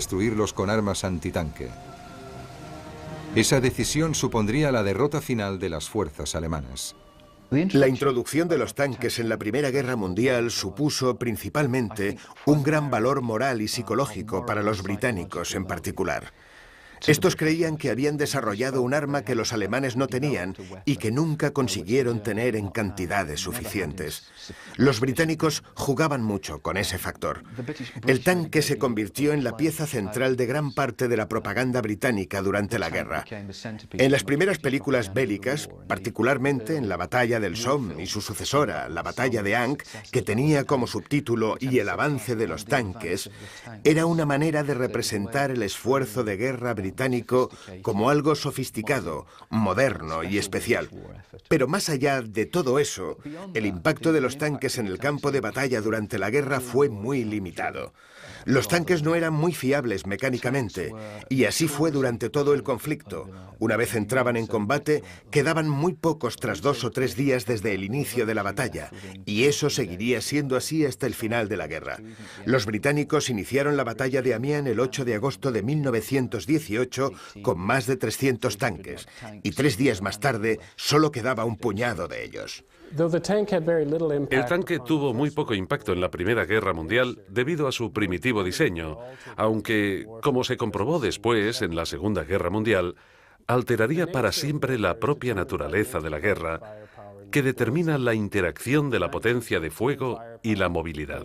destruirlos con armas antitanque. Esa decisión supondría la derrota final de las fuerzas alemanas. La introducción de los tanques en la Primera Guerra Mundial supuso principalmente un gran valor moral y psicológico para los británicos en particular. Estos creían que habían desarrollado un arma que los alemanes no tenían y que nunca consiguieron tener en cantidades suficientes. Los británicos jugaban mucho con ese factor. El tanque se convirtió en la pieza central de gran parte de la propaganda británica durante la guerra. En las primeras películas bélicas, particularmente en la Batalla del Somme y su sucesora, la Batalla de Ancre, que tenía como subtítulo "Y el avance de los tanques", era una manera de representar el esfuerzo de guerra británico como algo sofisticado, moderno y especial. Pero más allá de todo eso, el impacto de los tanques en el campo de batalla durante la guerra fue muy limitado. Los tanques no eran muy fiables mecánicamente, y así fue durante todo el conflicto. Una vez entraban en combate, quedaban muy pocos tras 2 o 3 días desde el inicio de la batalla, y eso seguiría siendo así hasta el final de la guerra. Los británicos iniciaron la batalla de Amiens el 8 de agosto de 1918 con más de 300 tanques, y 3 días más tarde solo quedaba un puñado de ellos. El tanque tuvo muy poco impacto en la Primera Guerra Mundial debido a su primitivo diseño, aunque, como se comprobó después en la Segunda Guerra Mundial, alteraría para siempre la propia naturaleza de la guerra, que determina la interacción de la potencia de fuego y la movilidad.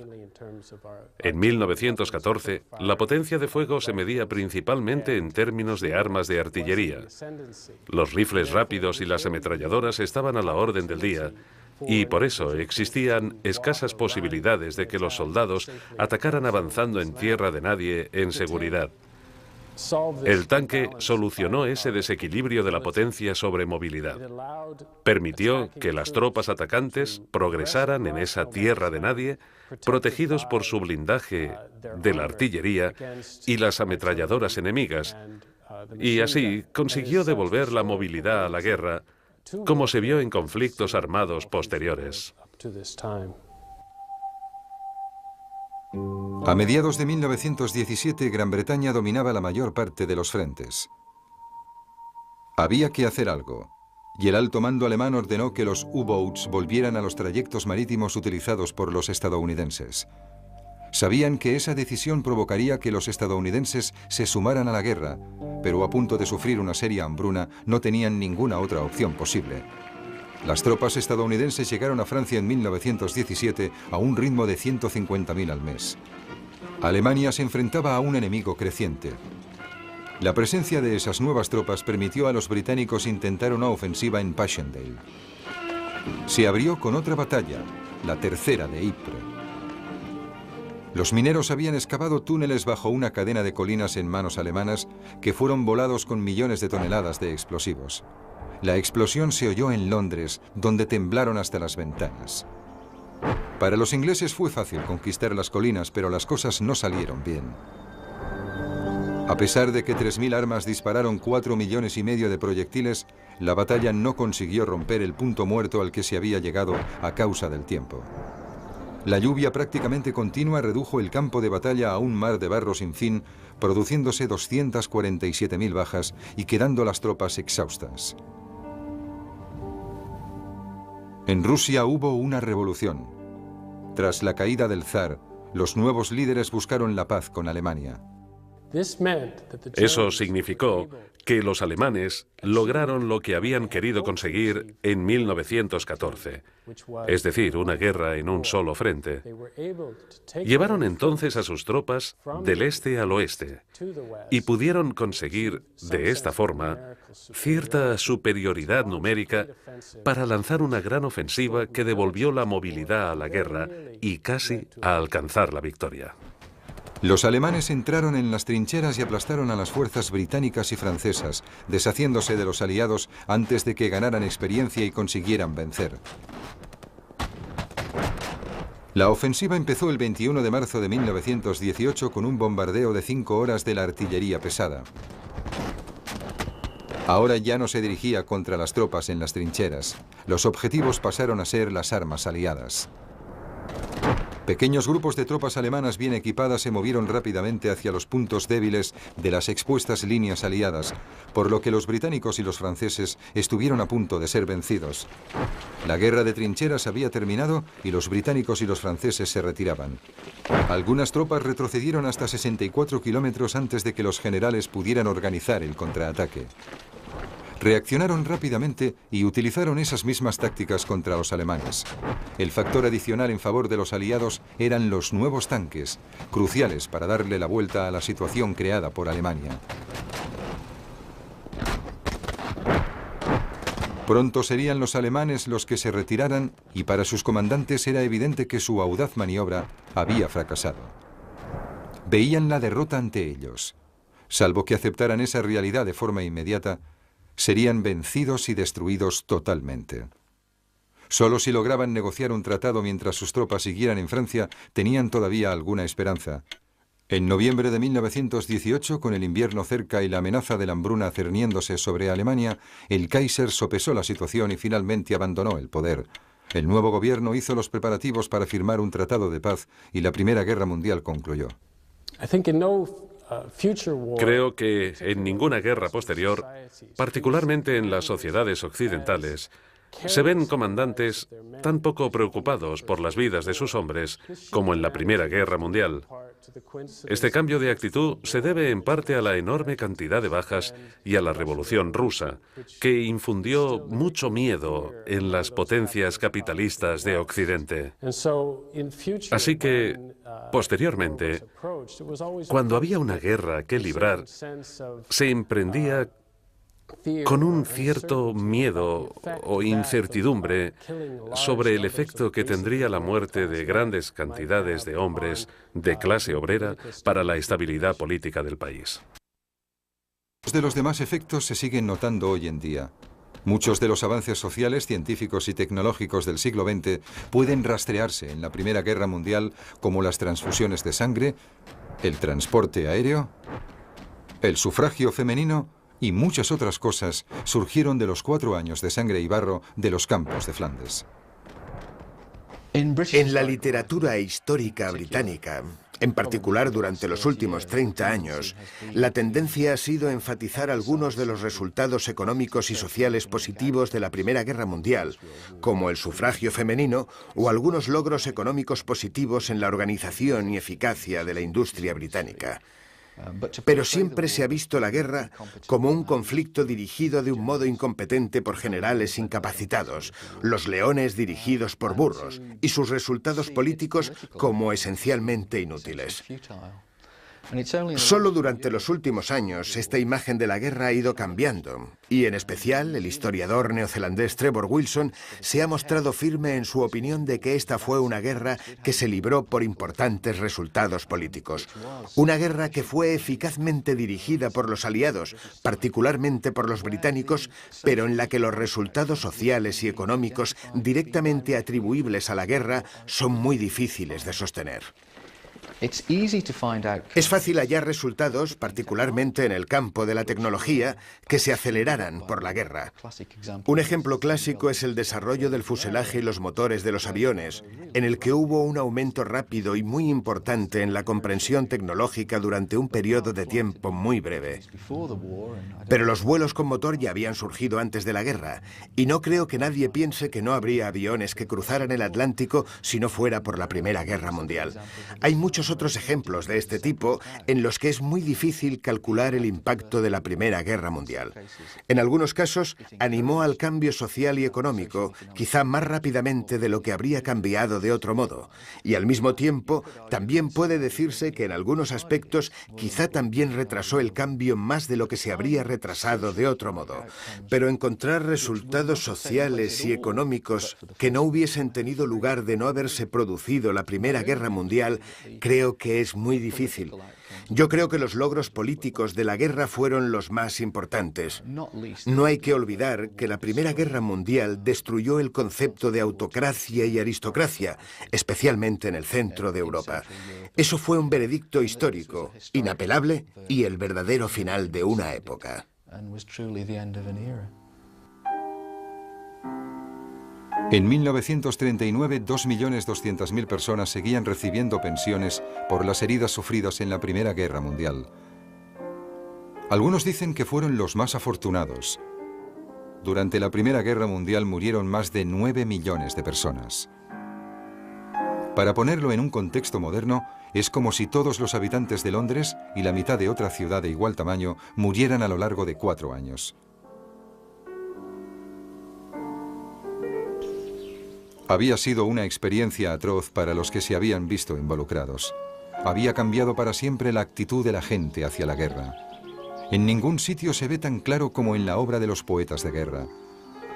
En 1914, la potencia de fuego se medía principalmente en términos de armas de artillería. Los rifles rápidos y las ametralladoras estaban a la orden del día, y por eso existían escasas posibilidades de que los soldados atacaran avanzando en tierra de nadie en seguridad. El tanque solucionó ese desequilibrio de la potencia sobre movilidad. Permitió que las tropas atacantes progresaran en esa tierra de nadie, protegidos por su blindaje de la artillería y las ametralladoras enemigas, y así consiguió devolver la movilidad a la guerra, como se vio en conflictos armados posteriores. A mediados de 1917, Gran Bretaña dominaba la mayor parte de los frentes. Había que hacer algo, y el alto mando alemán ordenó que los U-boats volvieran a los trayectos marítimos utilizados por los estadounidenses. Sabían que esa decisión provocaría que los estadounidenses se sumaran a la guerra, pero a punto de sufrir una seria hambruna no tenían ninguna otra opción posible. Las tropas estadounidenses llegaron a Francia en 1917 a un ritmo de 150.000 al mes. Alemania se enfrentaba a un enemigo creciente. La presencia de esas nuevas tropas permitió a los británicos intentar una ofensiva en Passchendaele. Se abrió con otra batalla, la tercera de Ypres. Los mineros habían excavado túneles bajo una cadena de colinas en manos alemanas que fueron volados con millones de toneladas de explosivos. La explosión se oyó en Londres, donde temblaron hasta las ventanas. Para los ingleses fue fácil conquistar las colinas, pero las cosas no salieron bien. A pesar de que 3.000 armas dispararon 4,5 millones de proyectiles, la batalla no consiguió romper el punto muerto al que se había llegado a causa del tiempo. La lluvia prácticamente continua redujo el campo de batalla a un mar de barro sin fin, produciéndose 247.000 bajas y quedando las tropas exhaustas. En Rusia hubo una revolución. Tras la caída del zar, los nuevos líderes buscaron la paz con Alemania. Eso significó que los alemanes lograron lo que habían querido conseguir en 1914, es decir, una guerra en un solo frente. Llevaron entonces a sus tropas del este al oeste y pudieron conseguir, de esta forma, cierta superioridad numérica para lanzar una gran ofensiva que devolvió la movilidad a la guerra y casi a alcanzar la victoria. Los alemanes entraron en las trincheras y aplastaron a las fuerzas británicas y francesas, deshaciéndose de los aliados antes de que ganaran experiencia y consiguieran vencer. La ofensiva empezó el 21 de marzo de 1918 con un bombardeo de 5 horas de la artillería pesada. Ahora ya no se dirigía contra las tropas en las trincheras. Los objetivos pasaron a ser las armas aliadas. Pequeños grupos de tropas alemanas bien equipadas se movieron rápidamente hacia los puntos débiles de las expuestas líneas aliadas, por lo que los británicos y los franceses estuvieron a punto de ser vencidos. La guerra de trincheras había terminado y los británicos y los franceses se retiraban. Algunas tropas retrocedieron hasta 64 kilómetros antes de que los generales pudieran organizar el contraataque. Reaccionaron rápidamente y utilizaron esas mismas tácticas contra los alemanes. El factor adicional en favor de los aliados eran los nuevos tanques, cruciales para darle la vuelta a la situación creada por Alemania. Pronto serían los alemanes los que se retiraran y para sus comandantes era evidente que su audaz maniobra había fracasado. Veían la derrota ante ellos. Salvo que aceptaran esa realidad de forma inmediata, serían vencidos y destruidos totalmente. Solo si lograban negociar un tratado mientras sus tropas siguieran en Francia, tenían todavía alguna esperanza. En noviembre de 1918, con el invierno cerca y la amenaza de la hambruna cerniéndose sobre Alemania, el Kaiser sopesó la situación y finalmente abandonó el poder. El nuevo gobierno hizo los preparativos para firmar un tratado de paz y la Primera Guerra Mundial concluyó. Creo que en ninguna guerra posterior, particularmente en las sociedades occidentales, se ven comandantes tan poco preocupados por las vidas de sus hombres como en la Primera Guerra Mundial. Este cambio de actitud se debe en parte a la enorme cantidad de bajas y a la Revolución Rusa, que infundió mucho miedo en las potencias capitalistas de Occidente. Así que, posteriormente, cuando había una guerra que librar, se emprendía con un cierto miedo o incertidumbre sobre el efecto que tendría la muerte de grandes cantidades de hombres de clase obrera para la estabilidad política del país. De los demás efectos se siguen notando hoy en día. Muchos de los avances sociales, científicos y tecnológicos del siglo XX pueden rastrearse en la Primera Guerra Mundial, como las transfusiones de sangre, el transporte aéreo, el sufragio femenino y muchas otras cosas surgieron de los 4 años de sangre y barro de los campos de Flandes. En la literatura histórica británica, en particular durante los últimos 30 años, la tendencia ha sido enfatizar algunos de los resultados económicos y sociales positivos de la Primera Guerra Mundial, como el sufragio femenino o algunos logros económicos positivos en la organización y eficacia de la industria británica. Pero siempre se ha visto la guerra como un conflicto dirigido de un modo incompetente por generales incapacitados, los leones dirigidos por burros, y sus resultados políticos como esencialmente inútiles. Solo durante los últimos años esta imagen de la guerra ha ido cambiando, y en especial el historiador neozelandés Trevor Wilson se ha mostrado firme en su opinión de que esta fue una guerra que se libró por importantes resultados políticos. Una guerra que fue eficazmente dirigida por los aliados, particularmente por los británicos, pero en la que los resultados sociales y económicos directamente atribuibles a la guerra son muy difíciles de sostener. Es fácil hallar resultados, particularmente en el campo de la tecnología, que se aceleraran por la guerra. Un ejemplo clásico es el desarrollo del fuselaje y los motores de los aviones, en el que hubo un aumento rápido y muy importante en la comprensión tecnológica durante un periodo de tiempo muy breve. Pero los vuelos con motor ya habían surgido antes de la guerra, y no creo que nadie piense que no habría aviones que cruzaran el Atlántico si no fuera por la Primera Guerra Mundial. Hay muchos otros ejemplos de este tipo en los que es muy difícil calcular el impacto de la Primera Guerra Mundial. En algunos casos, animó al cambio social y económico, quizá más rápidamente de lo que habría cambiado de otro modo. Y al mismo tiempo, también puede decirse que en algunos aspectos quizá también retrasó el cambio más de lo que se habría retrasado de otro modo. Pero encontrar resultados sociales y económicos que no hubiesen tenido lugar de no haberse producido la Primera Guerra Mundial, creo que es muy difícil. Yo creo que los logros políticos de la guerra fueron los más importantes. No hay que olvidar que la Primera Guerra Mundial destruyó el concepto de autocracia y aristocracia, especialmente en el centro de Europa. Eso fue un veredicto histórico, inapelable y el verdadero final de una época. En 1939, 2.200.000 personas seguían recibiendo pensiones por las heridas sufridas en la Primera Guerra Mundial. Algunos dicen que fueron los más afortunados. Durante la Primera Guerra Mundial murieron más de 9 millones de personas. Para ponerlo en un contexto moderno, es como si todos los habitantes de Londres y la mitad de otra ciudad de igual tamaño murieran a lo largo de 4 años. Había sido una experiencia atroz para los que se habían visto involucrados. Había cambiado para siempre la actitud de la gente hacia la guerra. En ningún sitio se ve tan claro como en la obra de los poetas de guerra.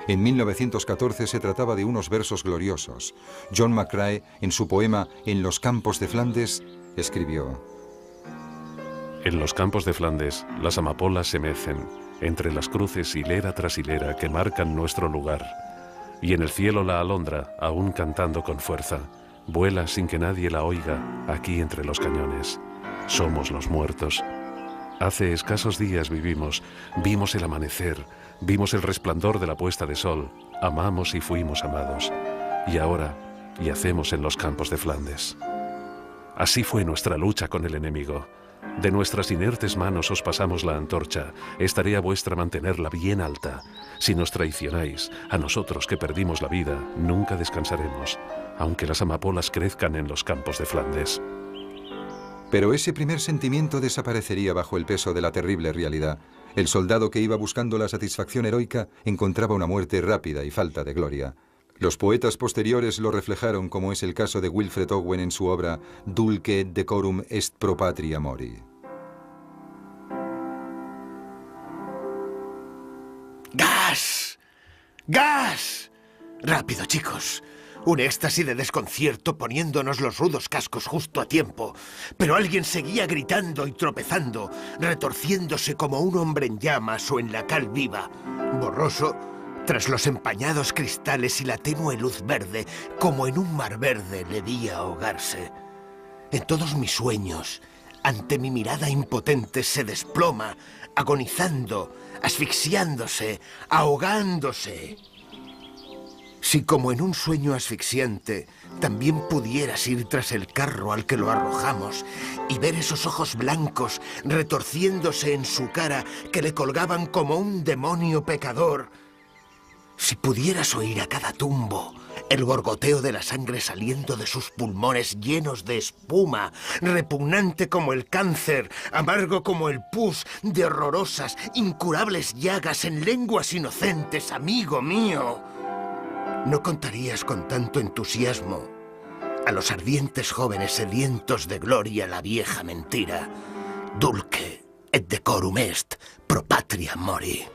En 1914 se trataba de unos versos gloriosos. John McCrae, en su poema En los campos de Flandes, escribió: En los campos de Flandes, las amapolas se mecen, entre las cruces hilera tras hilera que marcan nuestro lugar. Y en el cielo la alondra, aún cantando con fuerza, vuela sin que nadie la oiga, aquí entre los cañones. Somos los muertos. Hace escasos días vimos el amanecer, vimos el resplandor de la puesta de sol, amamos y fuimos amados. Y ahora yacemos en los campos de Flandes. Así fue nuestra lucha con el enemigo. De nuestras inertes manos os pasamos la antorcha. Es tarea vuestra mantenerla bien alta. Si nos traicionáis, a nosotros que perdimos la vida, nunca descansaremos, aunque las amapolas crezcan en los campos de Flandes. Pero ese primer sentimiento desaparecería bajo el peso de la terrible realidad. El soldado que iba buscando la satisfacción heroica encontraba una muerte rápida y falta de gloria. Los poetas posteriores lo reflejaron, como es el caso de Wilfred Owen en su obra Dulce et decorum est pro patria mori. ¡Gas! ¡Gas! Rápido, chicos. Un éxtasis de desconcierto poniéndonos los rudos cascos justo a tiempo. Pero alguien seguía gritando y tropezando, retorciéndose como un hombre en llamas o en la cal viva. Borroso, tras los empañados cristales y la tenue luz verde, como en un mar verde le vi ahogarse. En todos mis sueños, ante mi mirada impotente, se desploma, agonizando, asfixiándose, ahogándose. Si como en un sueño asfixiante también pudieras ir tras el carro al que lo arrojamos y ver esos ojos blancos retorciéndose en su cara que le colgaban como un demonio pecador. Si pudieras oír a cada tumbo el gorgoteo de la sangre saliendo de sus pulmones llenos de espuma, repugnante como el cáncer, amargo como el pus, de horrorosas, incurables llagas en lenguas inocentes, amigo mío. No contarías con tanto entusiasmo a los ardientes jóvenes sedientos de gloria la vieja mentira. Dulce et decorum est pro patria mori.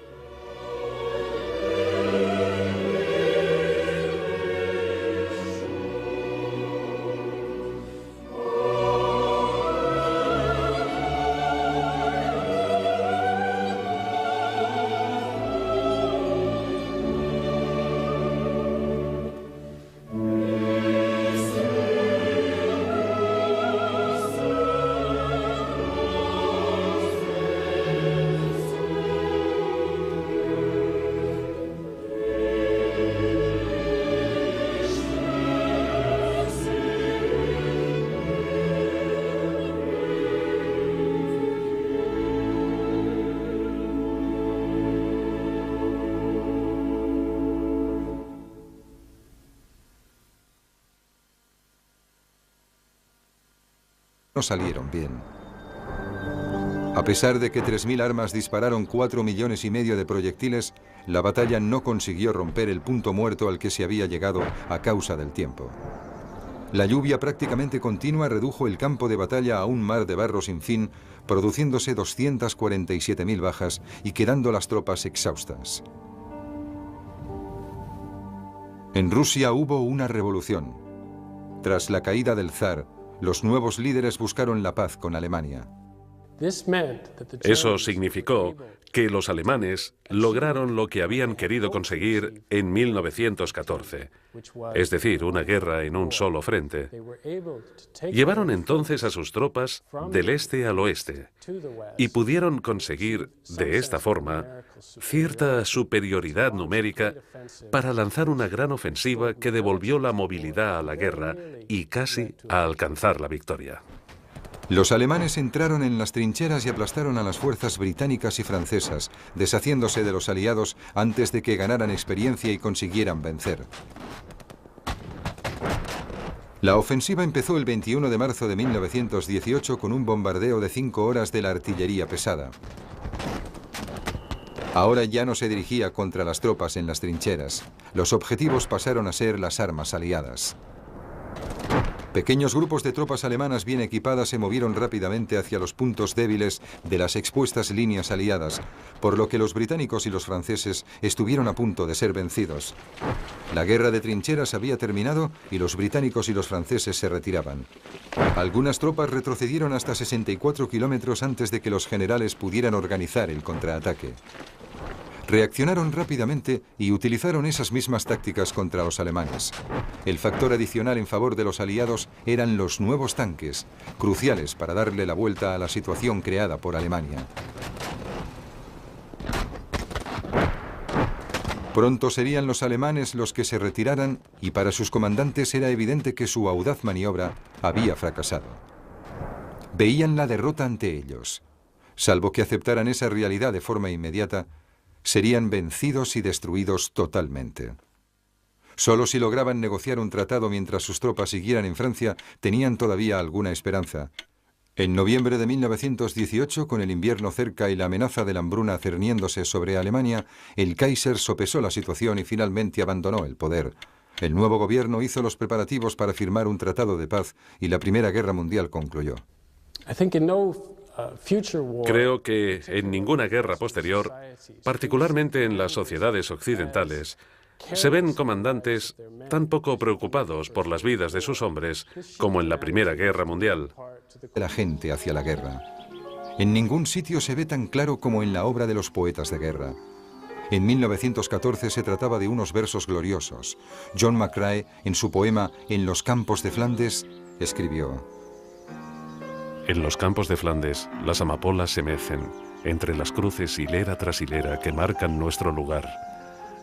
No salieron bien. A pesar de que 3.000 armas dispararon 4,5 millones de proyectiles, la batalla no consiguió romper el punto muerto al que se había llegado a causa del tiempo. La lluvia prácticamente continua redujo el campo de batalla a un mar de barro sin fin, produciéndose 247.000 bajas y quedando las tropas exhaustas. En Rusia hubo una revolución. Tras la caída del zar, los nuevos líderes buscaron la paz con Alemania. Eso significó que los alemanes lograron lo que habían querido conseguir en 1914, es decir, una guerra en un solo frente. Llevaron entonces a sus tropas del este al oeste y pudieron conseguir, de esta forma, cierta superioridad numérica para lanzar una gran ofensiva que devolvió la movilidad a la guerra y casi a alcanzar la victoria. Los alemanes entraron en las trincheras y aplastaron a las fuerzas británicas y francesas, deshaciéndose de los aliados antes de que ganaran experiencia y consiguieran vencer. La ofensiva empezó el 21 de marzo de 1918 con un bombardeo de 5 horas de la artillería pesada. Ahora ya no se dirigía contra las tropas en las trincheras. Los objetivos pasaron a ser las armas aliadas. Pequeños grupos de tropas alemanas bien equipadas se movieron rápidamente hacia los puntos débiles de las expuestas líneas aliadas, por lo que los británicos y los franceses estuvieron a punto de ser vencidos. La guerra de trincheras había terminado y los británicos y los franceses se retiraban. Algunas tropas retrocedieron hasta 64 kilómetros antes de que los generales pudieran organizar el contraataque. Reaccionaron rápidamente y utilizaron esas mismas tácticas contra los alemanes. El factor adicional en favor de los aliados eran los nuevos tanques, cruciales para darle la vuelta a la situación creada por Alemania. Pronto serían los alemanes los que se retiraran y para sus comandantes era evidente que su audaz maniobra había fracasado. Veían la derrota ante ellos. Salvo que aceptaran esa realidad de forma inmediata, serían vencidos y destruidos totalmente. Solo si lograban negociar un tratado mientras sus tropas siguieran en Francia, tenían todavía alguna esperanza. En noviembre de 1918, con el invierno cerca y la amenaza de la hambruna cerniéndose sobre Alemania, el Kaiser sopesó la situación y finalmente abandonó el poder. El nuevo gobierno hizo los preparativos para firmar un tratado de paz y la Primera Guerra Mundial concluyó. Creo que en ninguna guerra posterior, particularmente en las sociedades occidentales, se ven comandantes tan poco preocupados por las vidas de sus hombres como en la Primera Guerra Mundial. La gente hacia la guerra. En ningún sitio se ve tan claro como en la obra de los poetas de guerra. En 1914 se trataba de unos versos gloriosos. John McCrae, en su poema En los campos de Flandes, escribió: En los campos de Flandes, las amapolas se mecen, entre las cruces hilera tras hilera que marcan nuestro lugar.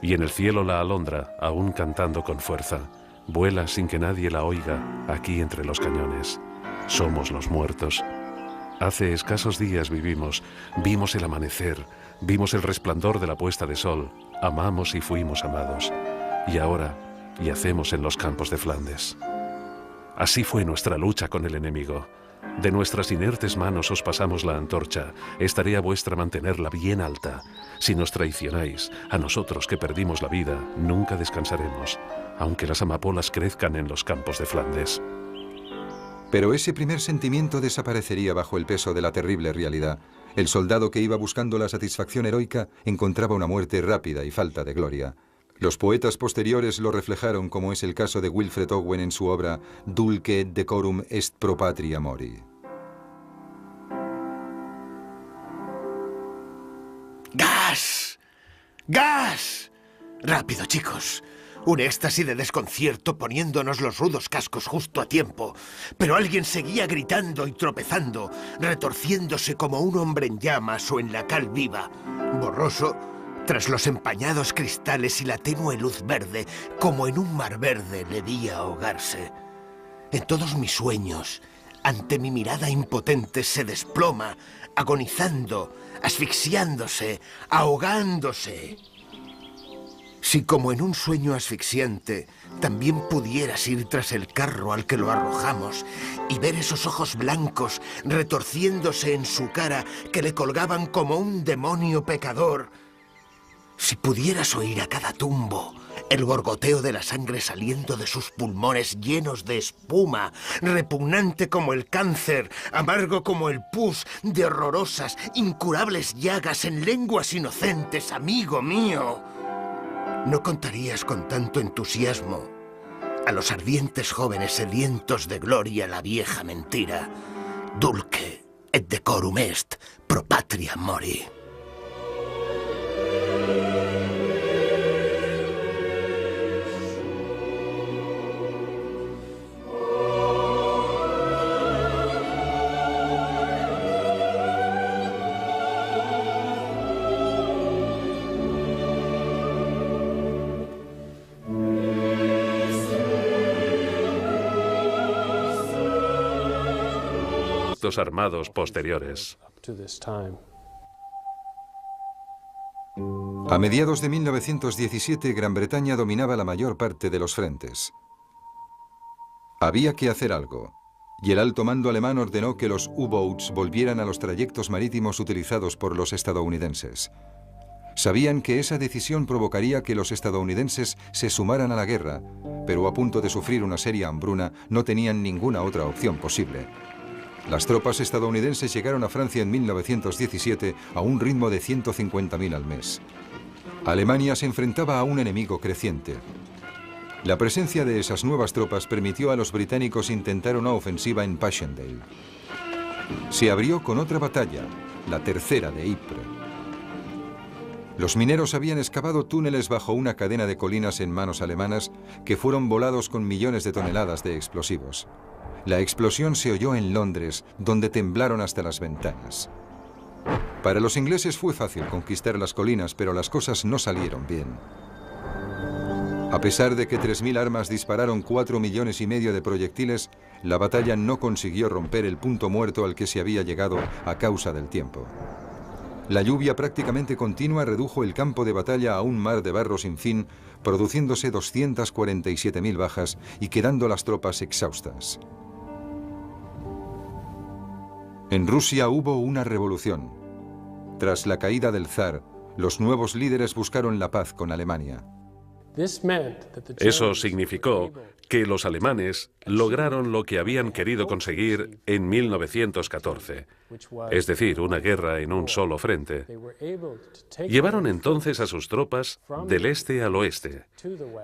Y en el cielo la alondra, aún cantando con fuerza, vuela sin que nadie la oiga, aquí entre los cañones. Somos los muertos. Hace escasos días vimos el amanecer, vimos el resplandor de la puesta de sol, amamos y fuimos amados. Y ahora yacemos en los campos de Flandes. Así fue nuestra lucha con el enemigo. De nuestras inertes manos os pasamos la antorcha. Es tarea vuestra mantenerla bien alta. Si nos traicionáis, a nosotros que perdimos la vida, nunca descansaremos, aunque las amapolas crezcan en los campos de Flandes. Pero ese primer sentimiento desaparecería bajo el peso de la terrible realidad. El soldado que iba buscando la satisfacción heroica encontraba una muerte rápida y falta de gloria. Los poetas posteriores lo reflejaron, como es el caso de Wilfred Owen en su obra Dulce et decorum est pro patria mori. ¡Gas! ¡Gas! Rápido, chicos. Un éxtasis de desconcierto poniéndonos los rudos cascos justo a tiempo. Pero alguien seguía gritando y tropezando, retorciéndose como un hombre en llamas o en la cal viva. Borroso, tras los empañados cristales y la tenue luz verde, como en un mar verde, le vi ahogarse. En todos mis sueños, ante mi mirada impotente, se desploma, agonizando, asfixiándose, ahogándose. Si como en un sueño asfixiante, también pudieras ir tras el carro al que lo arrojamos y ver esos ojos blancos retorciéndose en su cara que le colgaban como un demonio pecador. Si pudieras oír a cada tumbo el gorgoteo de la sangre saliendo de sus pulmones llenos de espuma, repugnante como el cáncer, amargo como el pus, de horrorosas, incurables llagas en lenguas inocentes, amigo mío. No contarías con tanto entusiasmo a los ardientes jóvenes sedientos de gloria la vieja mentira. Dulce et decorum est pro patria mori. Armados posteriores. A mediados de 1917, Gran Bretaña dominaba la mayor parte de los frentes. Había que hacer algo, y el alto mando alemán ordenó que los U-boats volvieran a los trayectos marítimos utilizados por los estadounidenses. Sabían que esa decisión provocaría que los estadounidenses se sumaran a la guerra, pero a punto de sufrir una seria hambruna no tenían ninguna otra opción posible. Las tropas estadounidenses llegaron a Francia en 1917 a un ritmo de 150.000 al mes. Alemania se enfrentaba a un enemigo creciente. La presencia de esas nuevas tropas permitió a los británicos intentar una ofensiva en Passchendaele. Se abrió con otra batalla, la tercera de Ypres. Los mineros habían excavado túneles bajo una cadena de colinas en manos alemanas que fueron volados con millones de toneladas de explosivos. La explosión se oyó en Londres, donde temblaron hasta las ventanas. Para los ingleses fue fácil conquistar las colinas, pero las cosas no salieron bien. A pesar de que 3.000 armas dispararon 4,5 millones de proyectiles, la batalla no consiguió romper el punto muerto al que se había llegado a causa del tiempo. La lluvia prácticamente continua redujo el campo de batalla a un mar de barro sin fin, produciéndose 247.000 bajas y quedando las tropas exhaustas. En Rusia hubo una revolución. Tras la caída del zar, los nuevos líderes buscaron la paz con Alemania. Eso significó que los alemanes lograron lo que habían querido conseguir en 1914, es decir, una guerra en un solo frente. Llevaron entonces a sus tropas del este al oeste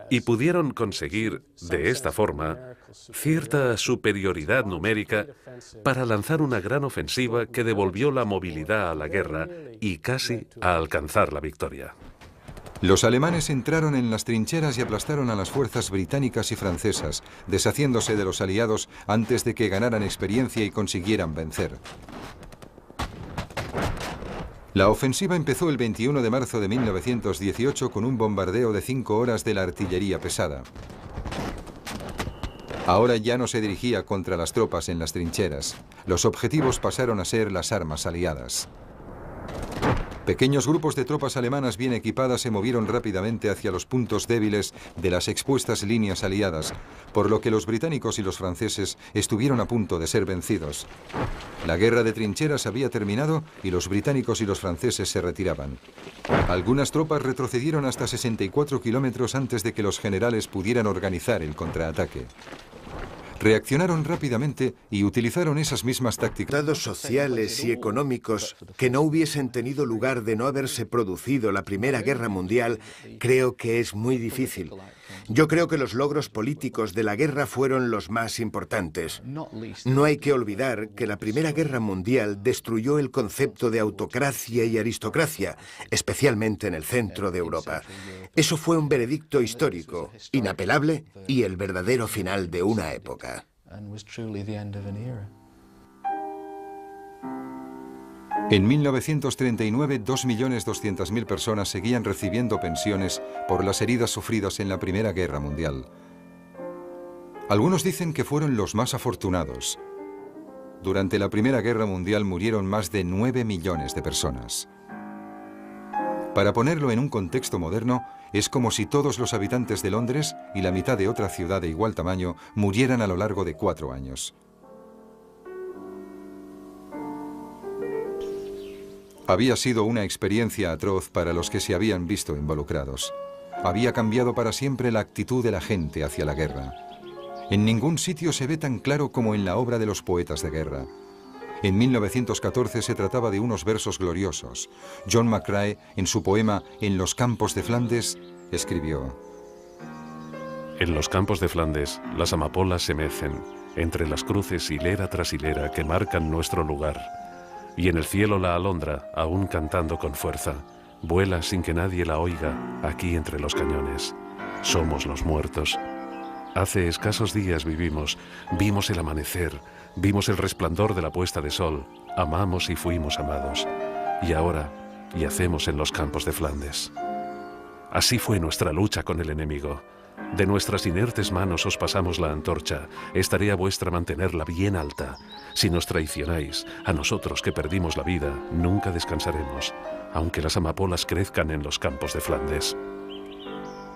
y pudieron conseguir, de esta forma, cierta superioridad numérica para lanzar una gran ofensiva que devolvió la movilidad a la guerra y casi a alcanzar la victoria. Los alemanes entraron en las trincheras y aplastaron a las fuerzas británicas y francesas, deshaciéndose de los aliados antes de que ganaran experiencia y consiguieran vencer. La ofensiva empezó el 21 de marzo de 1918 con un bombardeo de 5 horas de la artillería pesada. Ahora ya no se dirigía contra las tropas en las trincheras. Los objetivos pasaron a ser las armas aliadas. Pequeños grupos de tropas alemanas bien equipadas se movieron rápidamente hacia los puntos débiles de las expuestas líneas aliadas, por lo que los británicos y los franceses estuvieron a punto de ser vencidos. La guerra de trincheras había terminado y los británicos y los franceses se retiraban. Algunas tropas retrocedieron hasta 64 kilómetros antes de que los generales pudieran organizar el contraataque. Reaccionaron rápidamente y utilizaron esas mismas tácticas. Resultados sociales y económicos que no hubiesen tenido lugar de no haberse producido la Primera Guerra Mundial, creo que es muy difícil. Yo creo que los logros políticos de la guerra fueron los más importantes. No hay que olvidar que la Primera Guerra Mundial destruyó el concepto de autocracia y aristocracia, especialmente en el centro de Europa. Eso fue un veredicto histórico, inapelable y el verdadero final de una época. En 1939, 2.200.000 personas seguían recibiendo pensiones por las heridas sufridas en la Primera Guerra Mundial. Algunos dicen que fueron los más afortunados. Durante la Primera Guerra Mundial murieron más de 9 millones de personas. Para ponerlo en un contexto moderno, es como si todos los habitantes de Londres y la mitad de otra ciudad de igual tamaño murieran a lo largo de 4 años. Había sido una experiencia atroz para los que se habían visto involucrados. Había cambiado para siempre la actitud de la gente hacia la guerra. En ningún sitio se ve tan claro como en la obra de los poetas de guerra. En 1914 se trataba de unos versos gloriosos. John McCrae, en su poema En los campos de Flandes, escribió: En los campos de Flandes, las amapolas se mecen entre las cruces hilera tras hilera que marcan nuestro lugar. Y en el cielo la alondra, aún cantando con fuerza, vuela sin que nadie la oiga, aquí entre los cañones. Somos los muertos. Hace escasos días vimos el amanecer, vimos el resplandor de la puesta de sol, amamos y fuimos amados. Y ahora yacemos en los campos de Flandes. Así fue nuestra lucha con el enemigo. De nuestras inertes manos os pasamos la antorcha. Es tarea vuestra mantenerla bien alta. Si nos traicionáis, a nosotros que perdimos la vida, nunca descansaremos, aunque las amapolas crezcan en los campos de Flandes.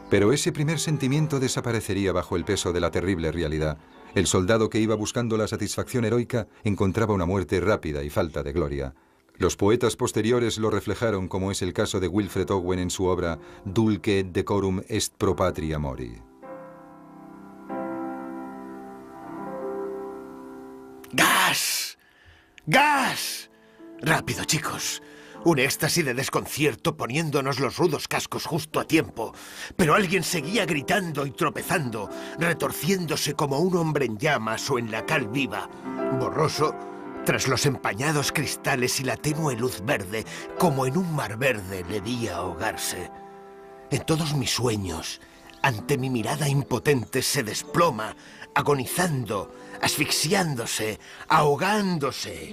Pero ese primer sentimiento desaparecería bajo el peso de la terrible realidad. El soldado que iba buscando la satisfacción heroica encontraba una muerte rápida y falta de gloria. Los poetas posteriores lo reflejaron, como es el caso de Wilfred Owen en su obra Dulce et decorum est pro patria mori. ¡Gas! ¡Gas! Rápido, chicos. Un éxtasis de desconcierto poniéndonos los rudos cascos justo a tiempo. Pero alguien seguía gritando y tropezando, retorciéndose como un hombre en llamas o en la cal viva. Borroso, tras los empañados cristales y la tenue luz verde, como en un mar verde le vi ahogarse. En todos mis sueños, ante mi mirada impotente, se desploma, agonizando, asfixiándose, ahogándose.